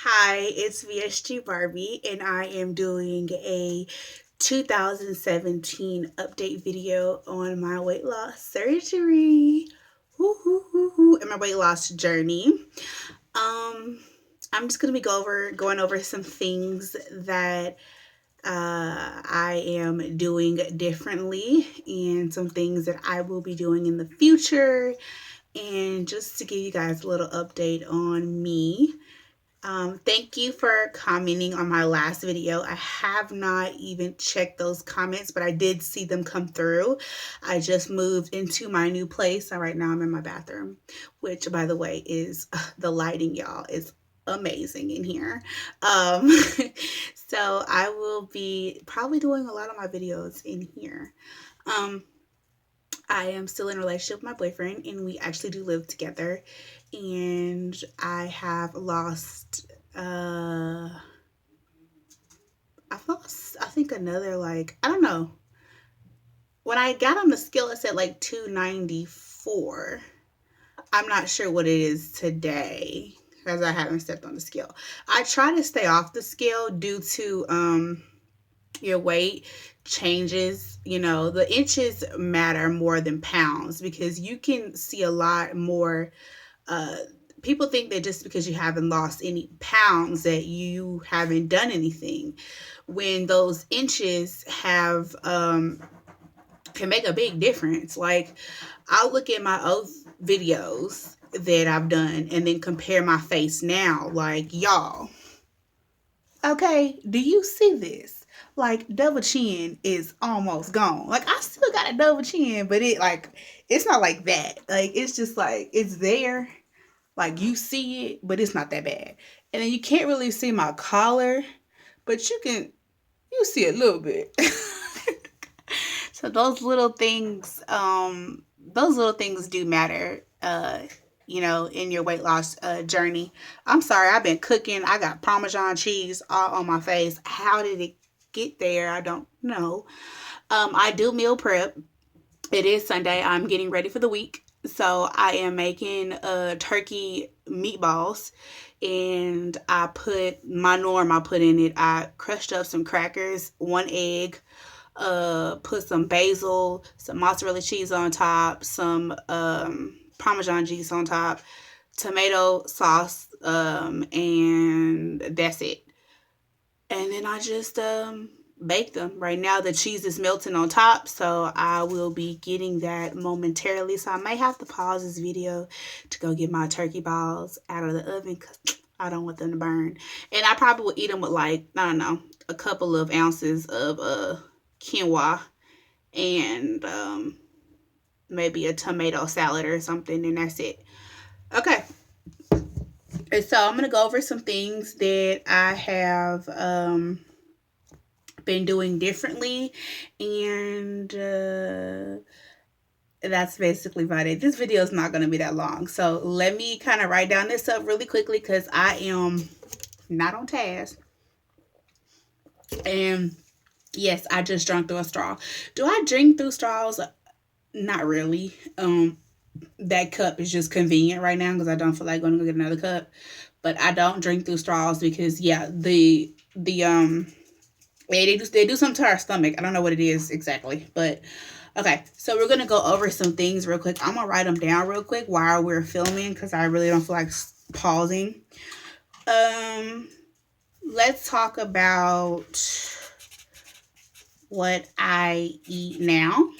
Hi, it's VSG Barbie, and I am doing a 2017 update video on my weight loss surgery. And my weight loss journey. Um, I'm just gonna be going over some things that I am doing differently, and some things that I will be doing in the future, and just to give you guys a little update on me. Thank you for commenting on my last video. I have not even checked those comments, but I did see them come through. I just moved into my new place. So right now I'm in my bathroom, which by the way is the lighting, y'all, is amazing in here. Um, so I will be probably doing a lot of my videos in here. Um, I am still in a relationship with my boyfriend, and we actually do live together. And I have lost, I've lost, I think another, like, I don't know. When I got on the scale, it said like 294. I'm not sure what it is today because I haven't stepped on the scale. I try to stay off the scale due to, your weight changes. The inches matter more than pounds because you can see a lot more. uh People think that just because you haven't lost any pounds that you haven't done anything, when those inches have can make a big difference. Like, I'll look at my old videos that I've done and then compare my face now. Like, y'all, okay, do you see this? Like, double chin is almost gone. Like, I still got a double chin, but it's not like that. Like, it's just like it's there. Like, you see it, but it's not that bad. And then you can't really see my collar, but you see a little bit. So those little things do matter, in your weight loss journey. I'm sorry, I've been cooking. I got Parmesan cheese all on my face. How did it get there? I don't know. I do meal prep. It is Sunday. I'm getting ready for the week. So I am making turkey meatballs, and I put in it. I crushed up some crackers, one egg, put some basil, some mozzarella cheese on top, some Parmesan cheese on top, tomato sauce, and that's it. And then I just bake them. Right now the cheese is melting on top, so I will be getting that momentarily. So I may have to pause this video to go get my turkey balls out of the oven because I don't want them to burn. And I probably will eat them with, like, I don't know, a couple of ounces of quinoa and maybe a tomato salad or something, and that's it. Okay. And so I'm going to go over some things that I have been doing differently, and that's basically about it. This video is not going to be that long, so let me kind of write down this up really quickly because I am not on task. And yes, I just drank through a straw. Do I drink through straws? Not really. That cup is just convenient right now because I don't feel like going to go get another cup. But I don't drink through straws because, yeah, they do something to our stomach. I don't know what it is exactly, but okay. So we're gonna go over some things real quick. I'm gonna write them down real quick while we're filming because I really don't feel like pausing. Let's talk about what I eat now.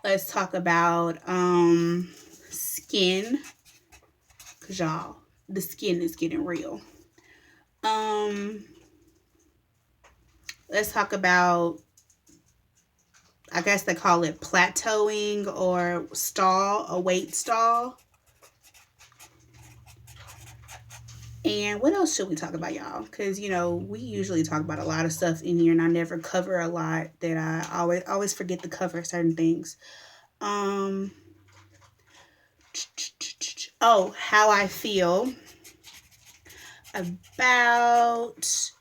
Let's talk about skin, because y'all, the skin is getting real. Let's talk about, I guess they call it plateauing or a weight stall. And what else should we talk about, y'all? Because, we usually talk about a lot of stuff in here, and I never cover a lot that I always forget to cover certain things. Oh, how I feel about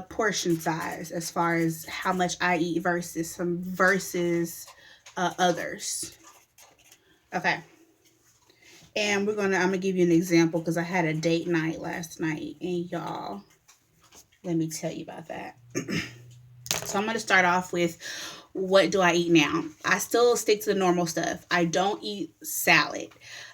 portion size as far as how much I eat versus others. Okay. And I'm gonna give you an example because I had a date night last night, and y'all, let me tell you about that. So I'm gonna start off with, what do I eat now? I still stick to the normal stuff. I don't eat salad.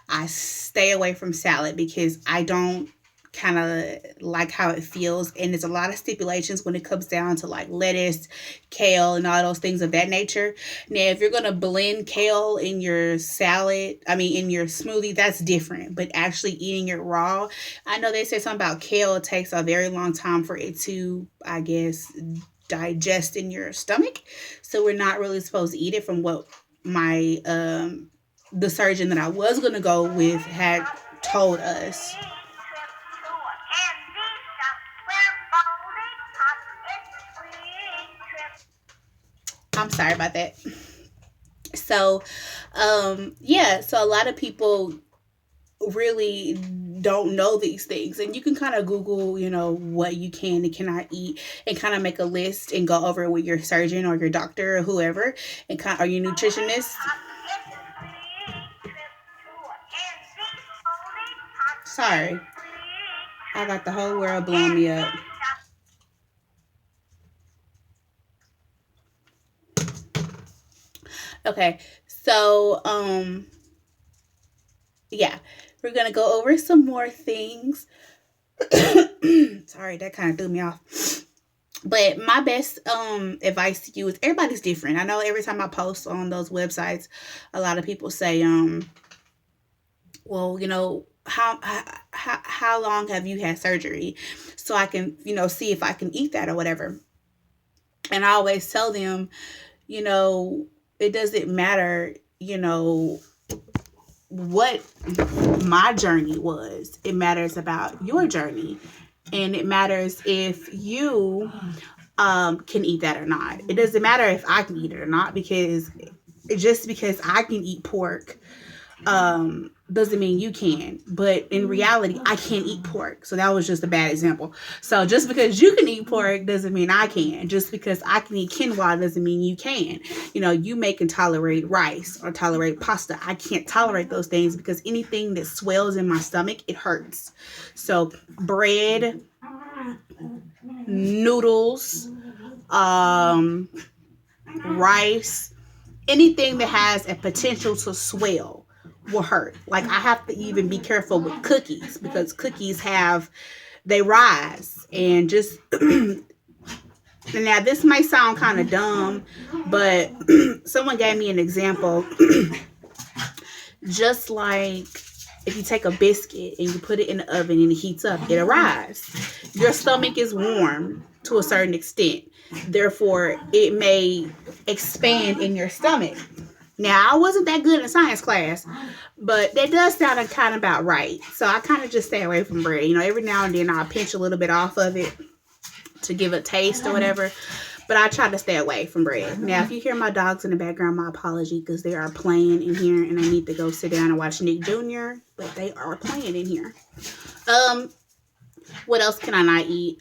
I stay away from salad because I don't kind of like how it feels, and there's a lot of stipulations when it comes down to like lettuce, kale, and all those things of that nature. Now if you're going to blend kale in your salad, I mean in your smoothie, that's different, but actually eating it raw, I know they say something about kale, it takes a very long time for it to, I guess, digest in your stomach, so we're not really supposed to eat it, from what my the surgeon that I was going to go with had told us. I'm sorry about that. So, yeah, so a lot of people really don't know these things, and you can kind of Google, what you can and cannot eat, and kind of make a list and go over it with your surgeon or your doctor or whoever, and or your nutritionist. Sorry, I got the whole world blowing me up. Okay, so yeah, we're gonna go over some more things. Sorry, that kind of threw me off. But my best advice to you is, everybody's different. I know every time I post on those websites, a lot of people say, well, how long have you had surgery, so I can, see if I can eat that or whatever. And I always tell them, it doesn't matter, what my journey was. It matters about your journey, and it matters if you can eat that or not. It doesn't matter if I can eat it or not, because just because I can eat pork doesn't mean you can. But in reality, I can't eat pork. So that was just a bad example. So just because you can eat pork doesn't mean I can. Just because I can eat quinoa doesn't mean you can. You may can tolerate rice or tolerate pasta. I can't tolerate those things, because anything that swells in my stomach, it hurts. So bread, noodles, rice, anything that has a potential to swell will hurt. Like, I have to even be careful with cookies, because cookies they rise, and just now this might sound kind of dumb, but someone gave me an example. Just like if you take a biscuit and you put it in the oven and it heats up, it'll rise. Your stomach is warm to a certain extent. Therefore, it may expand in your stomach. Now, I wasn't that good in science class, but that does sound kind of about right. So I kind of just stay away from bread. Every now and then I'll pinch a little bit off of it to give a taste or whatever. But I try to stay away from bread. Now, if you hear my dogs in the background, my apology, because they are playing in here, and I need to go sit down and watch Nick Jr., but they are playing in here. What else can I not eat?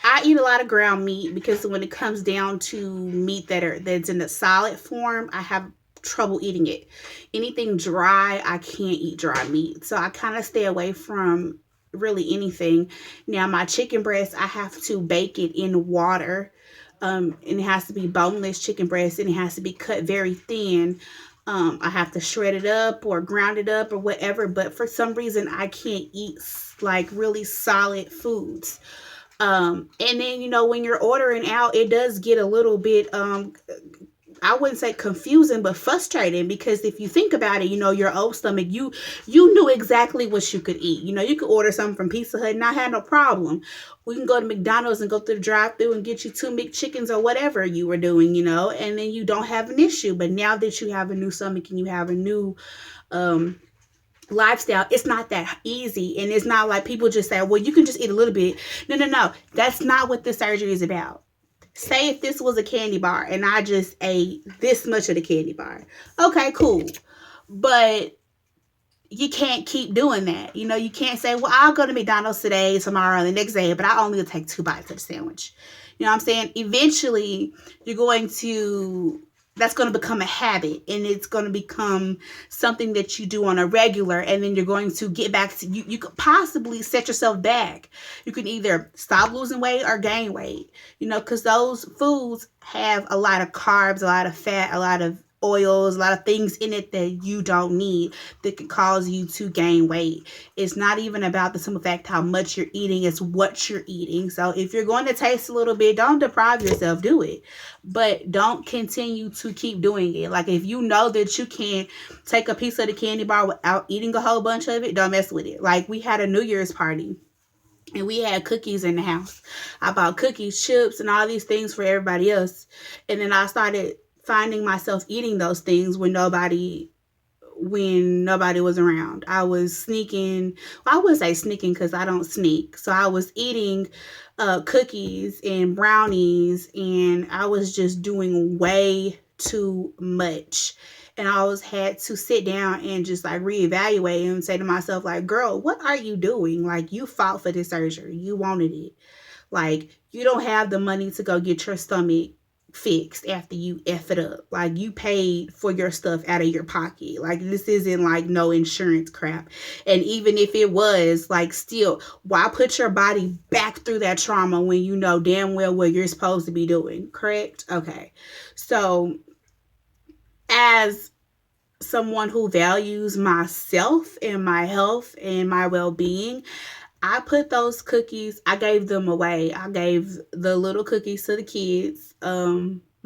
I eat a lot of ground meat, because when it comes down to meat that's in the solid form, I have trouble eating it. Anything dry, I can't eat dry meat. So I kind of stay away from really anything. Now, my chicken breast, I have to bake it in water. And it has to be boneless chicken breast, and it has to be cut very thin. I have to shred it up or ground it up or whatever. But for some reason, I can't eat like really solid foods. And then, when you're ordering out, it does get a little bit, I wouldn't say confusing, but frustrating, because if you think about it, your old stomach, you knew exactly what you could eat. You could order something from Pizza Hut and I had no problem. We can go to McDonald's and go through the drive-thru and get you 2 McChickens or whatever you were doing, and then you don't have an issue. But now that you have a new stomach and you have a new, lifestyle, it's not that easy. And it's not like people just say, well, you can just eat a little bit. No, that's not what the surgery is about. Say if this was a candy bar and I just ate this much of the candy bar, okay, cool, but you can't keep doing that. You can't say, well, I'll go to McDonald's today, tomorrow, and the next day, but I only take 2 bites of the sandwich. You know what I'm saying? Eventually you're going to that's going to become a habit, and it's going to become something that you do on a regular, and then you're going to get back to you could possibly set yourself back. You can either stop losing weight or gain weight, because those foods have a lot of carbs, a lot of fat, a lot of oils, a lot of things in it that you don't need, that can cause you to gain weight. It's not even about the simple fact how much you're eating, it's what you're eating. So if you're going to taste a little bit, don't deprive yourself, do it. But don't continue to keep doing it. Like, if you know that you can't take a piece of the candy bar without eating a whole bunch of it, don't mess with it. Like, we had a New Year's party and we had cookies in the house. I bought cookies, chips, and all these things for everybody else. And then I started finding myself eating those things when nobody was around. I was sneaking. Well, I wouldn't say sneaking because I don't sneak. So I was eating cookies and brownies, and I was just doing way too much. And I always had to sit down and just like reevaluate and say to myself, like, girl, what are you doing? Like, you fought for this surgery. You wanted it. Like, you don't have the money to go get your stomach fixed after you F it up. Like, you paid for your stuff out of your pocket. Like, this isn't like no insurance crap. And even if it was, like, still, why put your body back through that trauma when you know damn well what you're supposed to be doing? Correct? Okay. So, as someone who values myself and my health and my well-being, I put those cookies, I gave them away. I gave the little cookies to the kids,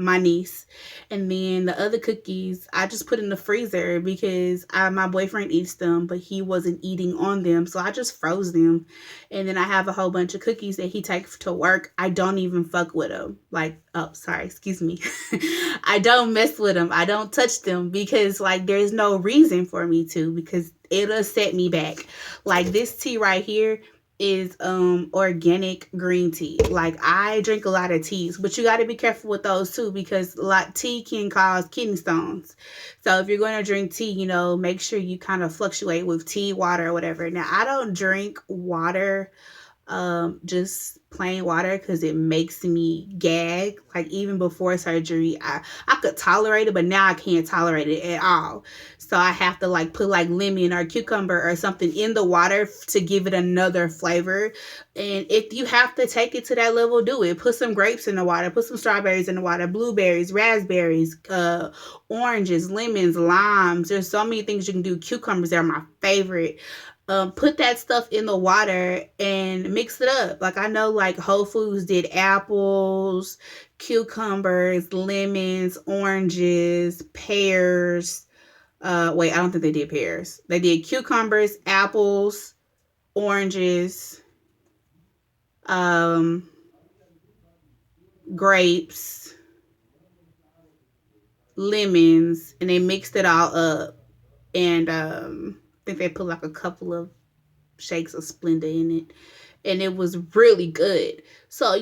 my niece. And then the other cookies, I just put in the freezer because my boyfriend eats them, but he wasn't eating on them. So I just froze them. And then I have a whole bunch of cookies that he takes to work. I don't even fuck with them. Like, oh, sorry, excuse me. I don't mess with them. I don't touch them because, like, there's no reason for me to, because it'll set me back. Like, this tea right here is organic green tea. Like, I drink a lot of teas, but you got to be careful with those too, because tea can cause kidney stones. So if you're going to drink tea, make sure you kind of fluctuate with tea, water, or whatever. Now, I don't drink water, just plain water, because it makes me gag. Like, even before surgery, I could tolerate it, but now I can't tolerate it at all. So I have to like put like lemon or cucumber or something in the water to give it another flavor. And if you have to take it to that level, do it. Put some grapes in the water, put some strawberries in the water, blueberries, raspberries, oranges, lemons, limes. There's so many things you can do. Cucumbers are my favorite. Put that stuff in the water and mix it up. Like, I know like Whole Foods did apples, cucumbers, lemons, oranges, pears. Wait, I don't think they did pears. They did cucumbers, apples, oranges, grapes, lemons, and they mixed it all up. And I think they put like a couple of shakes of Splenda in it. And it was really good. So,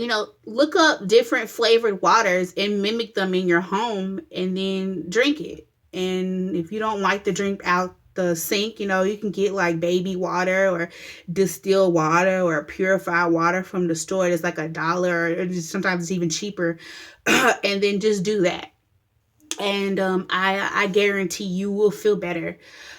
look up different flavored waters and mimic them in your home and then drink it. And if you don't like to drink out the sink, you can get like baby water or distilled water or purified water from the store. It's like $1, or sometimes it's even cheaper. And then just do that. And I guarantee you will feel better.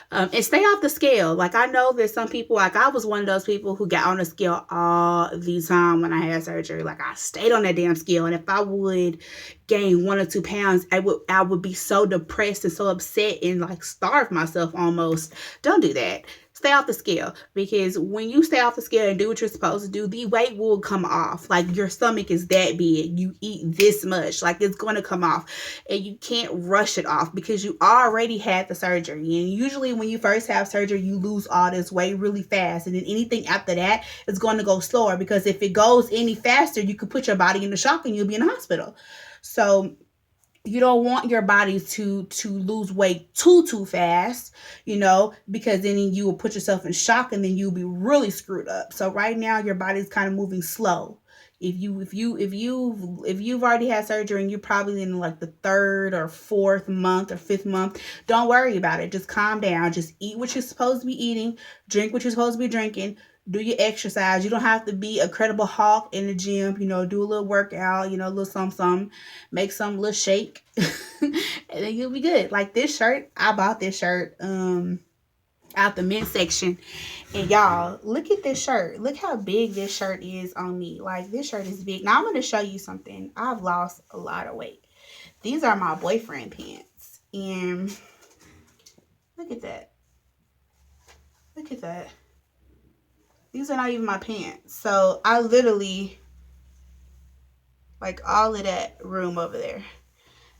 And stay off the scale. Like, I know that some people, like, I was one of those people who got on the scale all the time when I had surgery. Like, I stayed on that damn scale. And if I would gain 1 or 2 pounds, I would be so depressed and so upset and like starve myself almost. Don't do that. Stay off the scale, because when you stay off the scale and do what you're supposed to do, the weight will come off. Like, your stomach is that big. You eat this much. Like, it's going to come off, and you can't rush it off because you already had the surgery. And usually when you first have surgery, you lose all this weight really fast. And then anything after that is going to go slower, because if it goes any faster, you could put your body in the shock and you'll be in the hospital. So you don't want your body to lose weight too fast, because then you will put yourself in shock and then you'll be really screwed up. So right now your body's kind of moving slow. If you've already had surgery and you're probably in like the 3rd or 4th month or 5th month, don't worry about it. Just calm down. Just eat what you're supposed to be eating, drink what you're supposed to be drinking, Do your exercise. You don't have to be a credible hawk in the gym. Do a little workout, a little something, make some little shake, and then you'll be good. Like this shirt, I bought this shirt out the men's section, and y'all, look at this shirt. Look how big this shirt is on me. Like, this shirt is big. Now I'm going to show you something. I've lost a lot of weight. These are my boyfriend pants, and look at that. Look at that. These are not even my pants. So I literally, like, all of that room over there.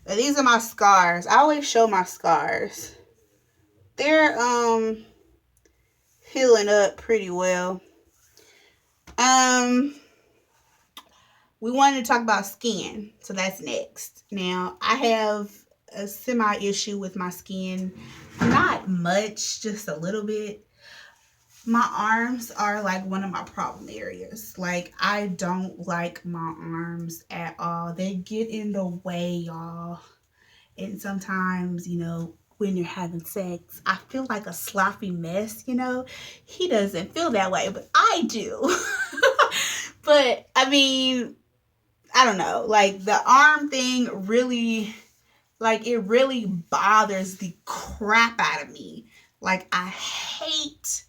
Now, these are my scars. I always show my scars. They're healing up pretty well. We wanted to talk about skin, so that's next. Now, I have a semi issue with my skin. Not much, just a little bit. My arms are like one of my problem areas. Like, I don't like my arms at all. They get in the way, y'all. And sometimes, when you're having sex, I feel like a sloppy mess, He doesn't feel that way, but I do. But, I mean, I don't know. Like, the arm thing really, like, it really bothers the crap out of me. Like, I hate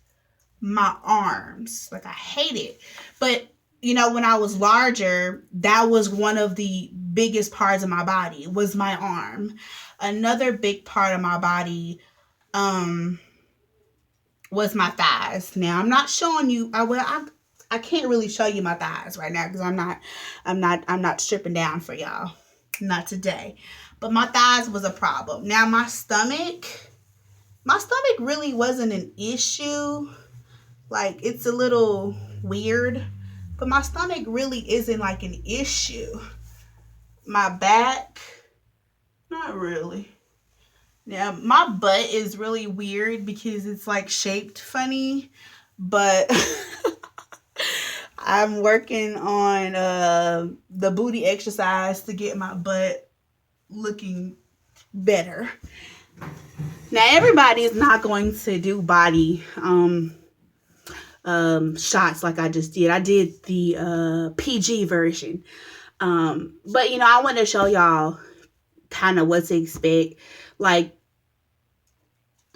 my arms. Like, I hate it. But, when I was larger, that was one of the biggest parts of my body, was my arm. Another big part of my body was my thighs. Now, I'm not showing you, I can't really show you my thighs right now because I'm not stripping down for y'all. Not today. But my thighs was a problem. Now, my stomach really wasn't an issue. Like, it's a little weird, but my stomach really isn't like an issue. My back, not really. Now, my butt is really weird because it's like shaped funny, but I'm working on the booty exercise to get my butt looking better. Now, everybody is not going to do body shots like I just did. I did the PG version. But I want to show y'all kind of what to expect. Like,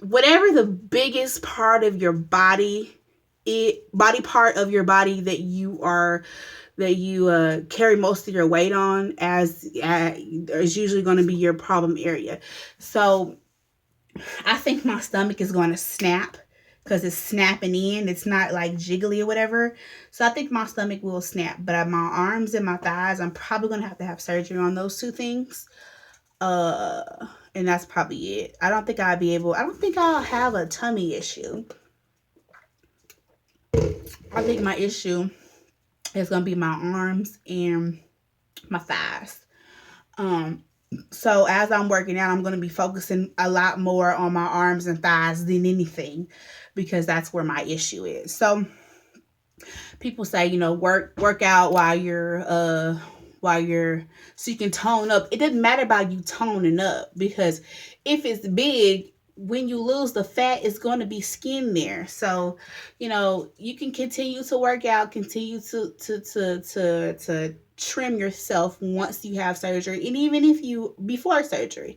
whatever the biggest part of your body part of your body that you carry most of your weight on as is usually going to be your problem area. So I think my stomach is going to snap because it's snapping in. It's not like jiggly or whatever. So I think my stomach will snap. But my arms and my thighs, I'm probably going to have surgery on those two things. And that's probably it. I don't think I'll have a tummy issue. I think my issue is going to be my arms and my thighs. So as I'm working out, I'm going to be focusing a lot more on my arms and thighs than anything because that's where my issue is. So people say, work out while you're so you can tone up. It doesn't matter about you toning up because if it's big, when you lose the fat, it's going to be skin there. So, you can continue to work out, continue to trim yourself once you have surgery, and even if you before surgery.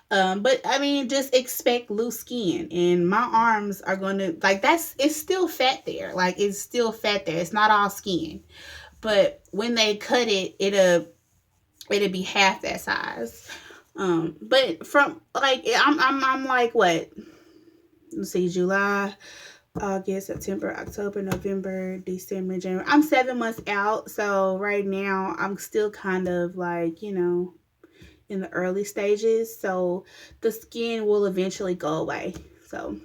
But I mean, just expect loose skin, and my arms are going to it's still fat there. Like, it's still fat there. It's not all skin, but when they cut it, it'll be half that size. But from I'm like what? Let's see, July, August, September, October, November, December, January. I'm 7 months out, so right now I'm still kind of like, in the early stages. So the skin will eventually go away. So,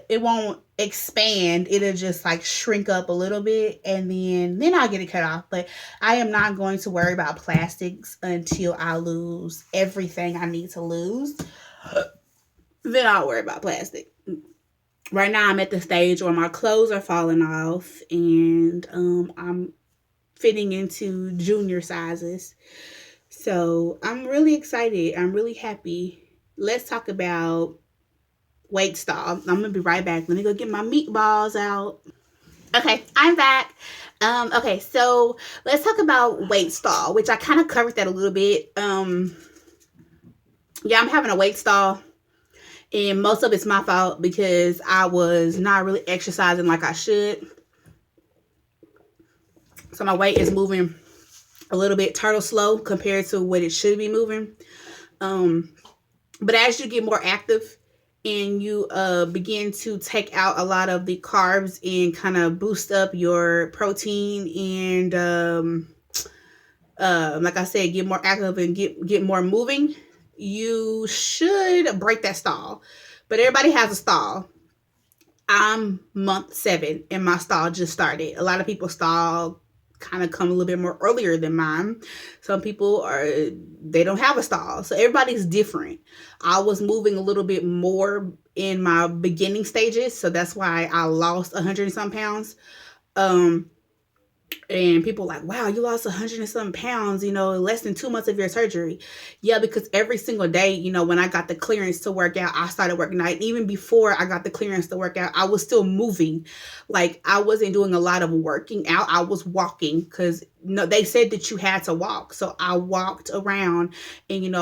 it won't expand. It'll just like shrink up a little bit, and then I'll get it cut off. But I am not going to worry about plastics until I lose everything I need to lose. Then I'll worry about plastic. Right now I'm at the stage where my clothes are falling off, and I'm fitting into junior sizes. So I'm really excited. I'm really happy. Let's talk about weight stall. I'm gonna be right back. Let me go get my meatballs out. Okay, I'm back. Okay, so let's talk about weight stall, which I kind of covered that a little bit. Yeah, I'm having a weight stall, and most of it's my fault because I was not really exercising like I should. So my weight is moving a little bit turtle slow compared to what it should be moving. But as you get more active and you begin to take out a lot of the carbs and kind of boost up your protein and like I said, get more active and get more moving, you should break that stall. But everybody has a stall. I'm month 7 and my stall just started. A lot of people stall kind of come a little bit more earlier than mine. Some people they don't have a stall. So everybody's different. I was moving a little bit more in my beginning stages, so that's why I lost 100 and some pounds. And people are like, wow, you lost 100 and some pounds, less than 2 months of your surgery. Yeah, because every single day, when I got the clearance to work out, I started working out. Even before I got the clearance to work out, I was still moving. Like, I wasn't doing a lot of working out. I was walking because they said that you had to walk. So I walked around and,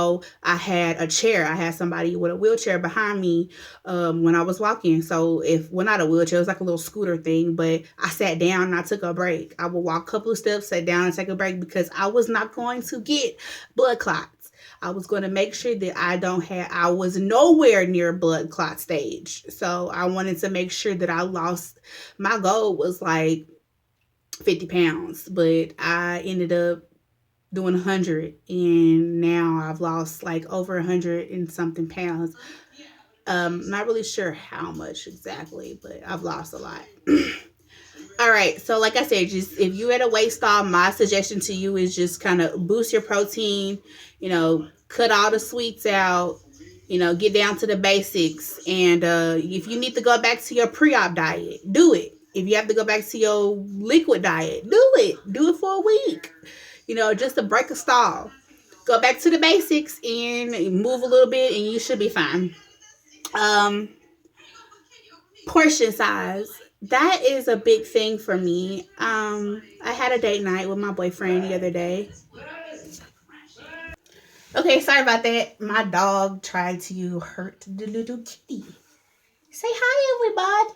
I had a chair. I had somebody with a wheelchair behind me when I was walking. So not a wheelchair, it was like a little scooter thing, but I sat down and I took a break. I would walk a couple of steps, sit down and take a break because I was not going to get blood clots. I was going to make sure that I was nowhere near blood clot stage. So I wanted to make sure that I lost, my goal was like 50 pounds, but I ended up doing 100 and now I've lost like over 100 and something pounds. Not really sure how much exactly, but I've lost a lot. All right, so like I said, just if you're at a weight stall, my suggestion to you is just kind of boost your protein, cut all the sweets out, get down to the basics. And if you need to go back to your pre-op diet, do it. If you have to go back to your liquid diet, do it. Do it for a week, just to break a stall. Go back to the basics and move a little bit and you should be fine. Portion size. That is a big thing for me. I had a date night with my boyfriend the other day. Okay, sorry about that. My dog tried to hurt the little kitty. Say hi, everybody.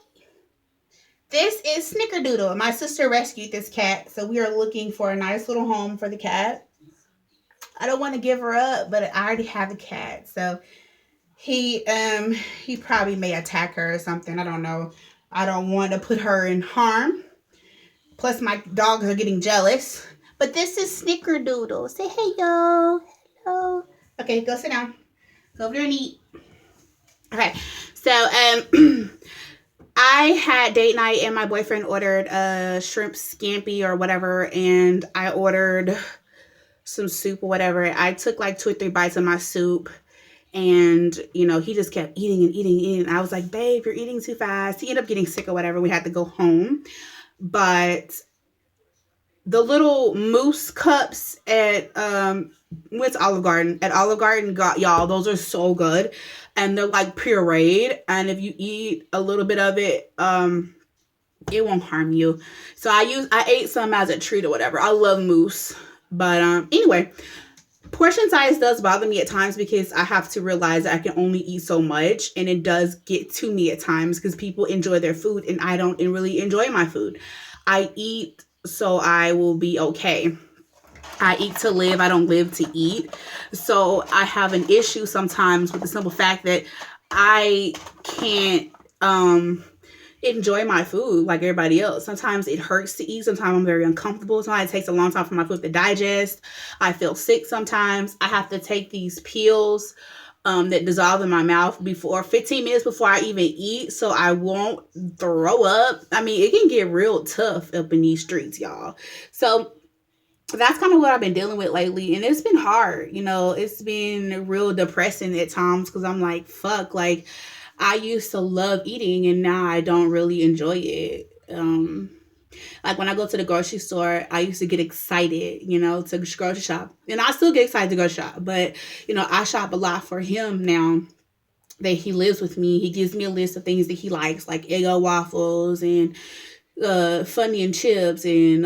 This is Snickerdoodle. My sister rescued this cat, so we are looking for a nice little home for the cat. I don't want to give her up, but I already have a cat, so he probably may attack her or something. I don't know. I don't want to put her in harm. Plus, my dogs are getting jealous. But this is Snickerdoodle. Say hey, yo. Hello. Okay, go sit down. Go over there and eat. Okay, so I had date night and my boyfriend ordered a shrimp scampi or whatever, and I ordered some soup or whatever. I took like 2 or 3 bites of my soup. And, he just kept eating and eating and eating. I was like, babe, you're eating too fast. He ended up getting sick or whatever. We had to go home. But the little mousse cups at what's Olive Garden? At Olive Garden, y'all, those are so good. And they're like pureed. And if you eat a little bit of it, it won't harm you. So I ate some as a treat or whatever. I love mousse. But anyway, portion size does bother me at times because I have to realize that I can only eat so much, and it does get to me at times because people enjoy their food and I don't really enjoy my food. I eat so I will be okay. I eat to live. I don't live to eat. So I have an issue sometimes with the simple fact that I can't enjoy my food like everybody else. Sometimes it hurts to eat. Sometimes I'm very uncomfortable. Sometimes it takes a long time for my food to digest. I feel sick sometimes. I have to take these pills that dissolve in my mouth 15 minutes before I even eat, so I won't throw up. I mean, it can get real tough up in these streets, y'all. So that's kind of what I've been dealing with lately, and it's been hard. It's been real depressing at times because I'm like, fuck, like I used to love eating and now I don't really enjoy it. Like when I go to the grocery store, I used to get excited, to grocery shop. And I still get excited to go shop. But, I shop a lot for him now. that he lives with me, he gives me a list of things that he likes, like Eggo waffles and Funny and chips and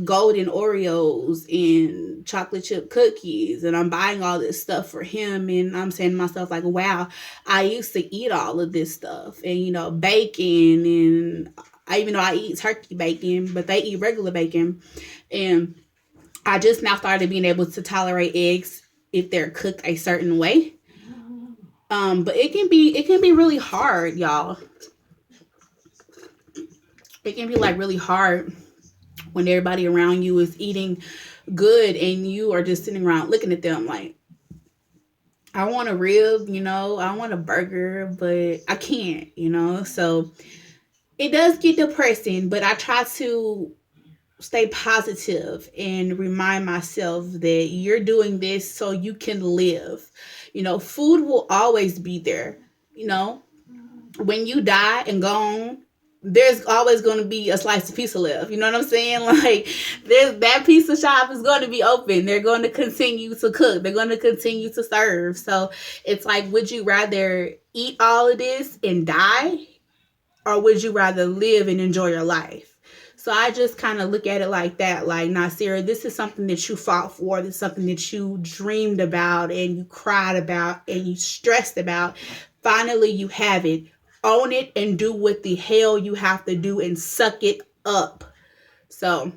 golden Oreos and chocolate chip cookies, and I'm buying all this stuff for him, and I'm saying to myself like, wow, I used to eat all of this stuff, and bacon, and I even though I eat turkey bacon, but they eat regular bacon, and I just now started being able to tolerate eggs if they're cooked a certain way. But it can be really hard, y'all. It can be like really hard when everybody around you is eating good and you are just sitting around looking at them like, I want a rib, I want a burger, but I can't. So it does get depressing, but I try to stay positive and remind myself that you're doing this so you can live. Food will always be there. You know, when you die and gone, there's always going to be a slice of pizza left. You know what I'm saying? Like, there's that pizza shop is going to be open. They're going to continue to cook. They're going to continue to serve. So it's like, would you rather eat all of this and die, or would you rather live and enjoy your life? So I just kind of look at it like that. Like, Nasira, this is something that you fought for. This is something that you dreamed about and you cried about and you stressed about. Finally, you have it. Own it and do what the hell you have to do and suck it up. So,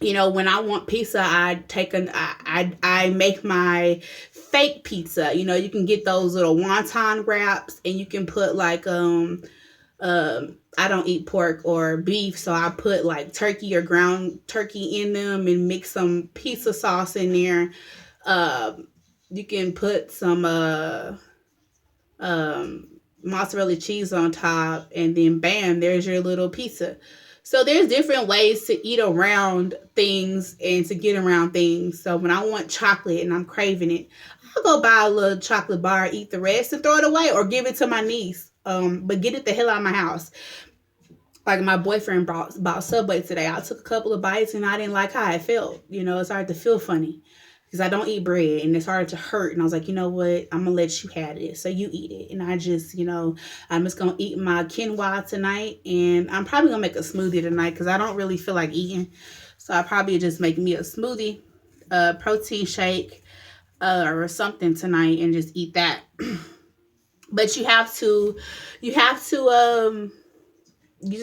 when I want pizza, I make my fake pizza. You can get those little wonton wraps, and you can put like I don't eat pork or beef, so I put like turkey or ground turkey in them and mix some pizza sauce in there. You can put some mozzarella cheese on top, and then bam, there's your little pizza. So there's different ways to eat around things and to get around things. So when I want chocolate and I'm craving it, I'll go buy a little chocolate bar, eat the rest, and throw it away or give it to my niece. But get it the hell out of my house. Like, my boyfriend bought Subway today. I took a couple of bites and I didn't like how it felt. It started to feel funny because I don't eat bread and it started to hurt. And I was like, you know what? I'm going to let you have it. So you eat it. And I'm just going to eat my quinoa tonight. And I'm probably going to make a smoothie tonight because I don't really feel like eating. So I probably just make me a smoothie, a protein shake, or something tonight and just eat that. But you just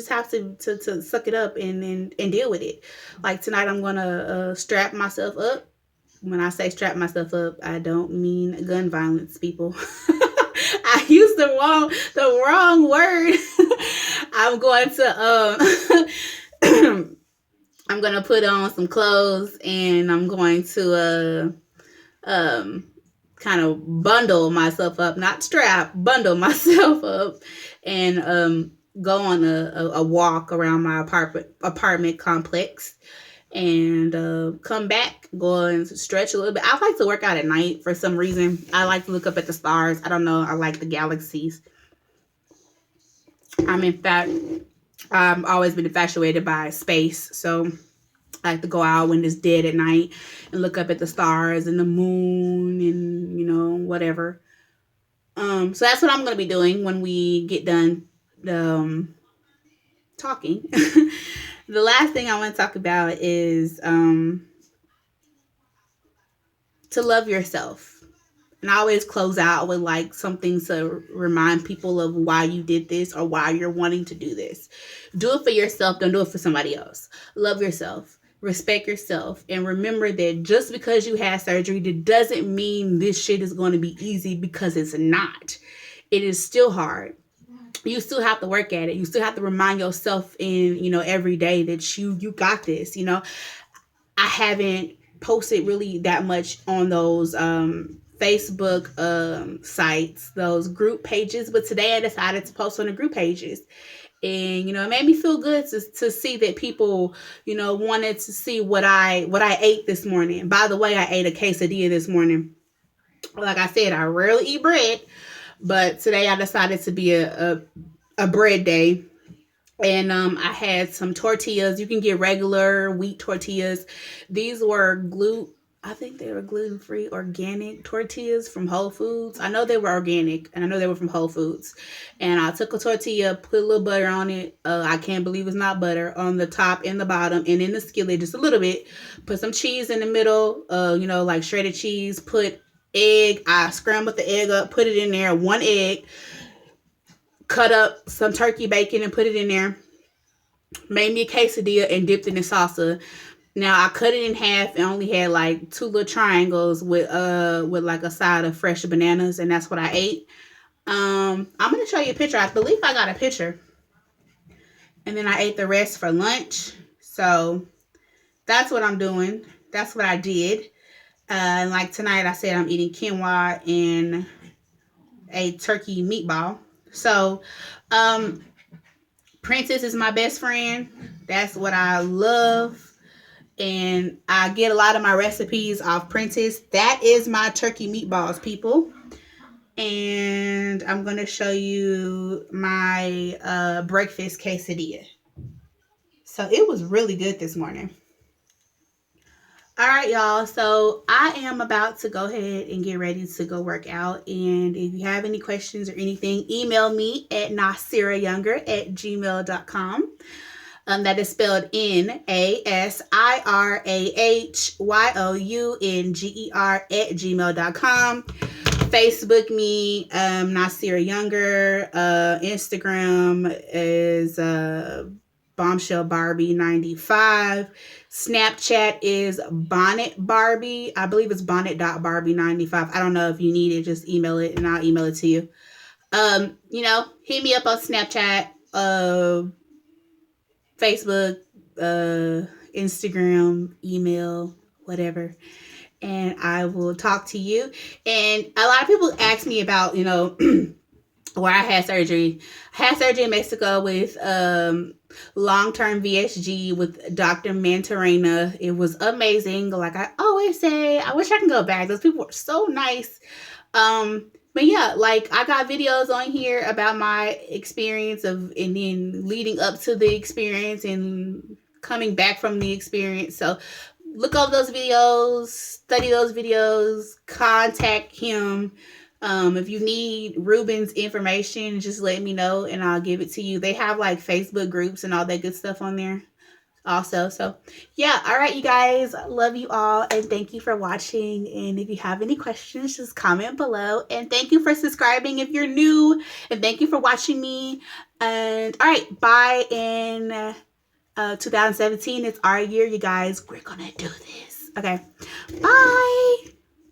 have to suck it up and deal with it. Like tonight, I'm gonna strap myself up. When I say strap myself up, I don't mean gun violence, people. I used the wrong word. I'm going to I'm gonna put on some clothes, and I'm going to kind of bundle myself up, not strap, bundle myself up, and go on a walk around my apartment complex, and come back, go and stretch a little bit. I like to work out at night for some reason. I like to look up at the stars. I don't know. I like the galaxies. I've always been infatuated by space, so I like to go out when it's dead at night and look up at the stars and the moon and whatever. So that's what I'm going to be doing when we get done talking. The last thing I want to talk about is to love yourself. And I always close out with like something to remind people of why you did this or why you're wanting to do this. Do it for yourself. Don't do it for somebody else. Love yourself. Respect yourself. And remember that just because you had surgery, that doesn't mean this shit is going to be easy, because it's not. It is still hard. You still have to work at it. You still have to remind yourself every day that you got this. I haven't posted really that much on those Facebook sites, those group pages, but today I decided to post on the group pages. And it made me feel good to see that people wanted to see what I ate this morning. By the way, I ate a quesadilla this morning. Like I said, I rarely eat bread, but today I decided to be a bread day. And I had some tortillas. You can get regular wheat tortillas. These were I think they were gluten-free organic tortillas from Whole Foods. I know they were organic, and I know they were from Whole Foods. And I took a tortilla, put a little butter on it. I can't believe it's not butter on the top and the bottom, and in the skillet just a little bit. Put some cheese in the middle. Like shredded cheese. Put egg. I scrambled the egg up, put it in there. One egg. Cut up some turkey bacon and put it in there. Made me a quesadilla and dipped it in salsa. Now I cut it in half and only had like two little triangles with like a side of fresh bananas, and that's what I ate. I'm gonna show you a picture. I believe I got a picture. And then I ate the rest for lunch. So that's what I'm doing. That's what I did. Like tonight I said I'm eating quinoa and a turkey meatball. So Princess is my best friend. That's what I love. And I get a lot of my recipes off Princess. That is my turkey meatballs, people. And I'm going to show you my breakfast quesadilla. So it was really good this morning. All right, y'all. So I am about to go ahead and get ready to go work out. And if you have any questions or anything, email me at nasirayounger@gmail.com. That is spelled NASIRAHYOUNGER@gmail.com. Facebook me, Nasira Younger. Instagram is Bombshell Barbie 95. Snapchat is Bonnet Barbie. I believe it's bonnet.barbie 95. I don't know if you need it. Just email it and I'll email it to you. Hit me up on Snapchat, Facebook, Instagram, email, whatever. And I will talk to you. And a lot of people ask me about, where I had surgery. I had surgery in Mexico with long-term VSG with Dr. Mantarena. It was amazing. Like I always say, I wish I could go back. Those people were so nice. But yeah, like I got videos on here about my experience and then leading up to the experience and coming back from the experience. So look over those videos, study those videos, contact him. If you need Ruben's information, just let me know and I'll give it to you. They have like Facebook groups and all that good stuff on there also. So yeah, all right, you guys, love you all and thank you for watching. And if you have any questions, just comment below. And thank you for subscribing if you're new, and thank you for watching me. And all right, bye. In 2017, it's our year, you guys. We're gonna do this. Okay, bye.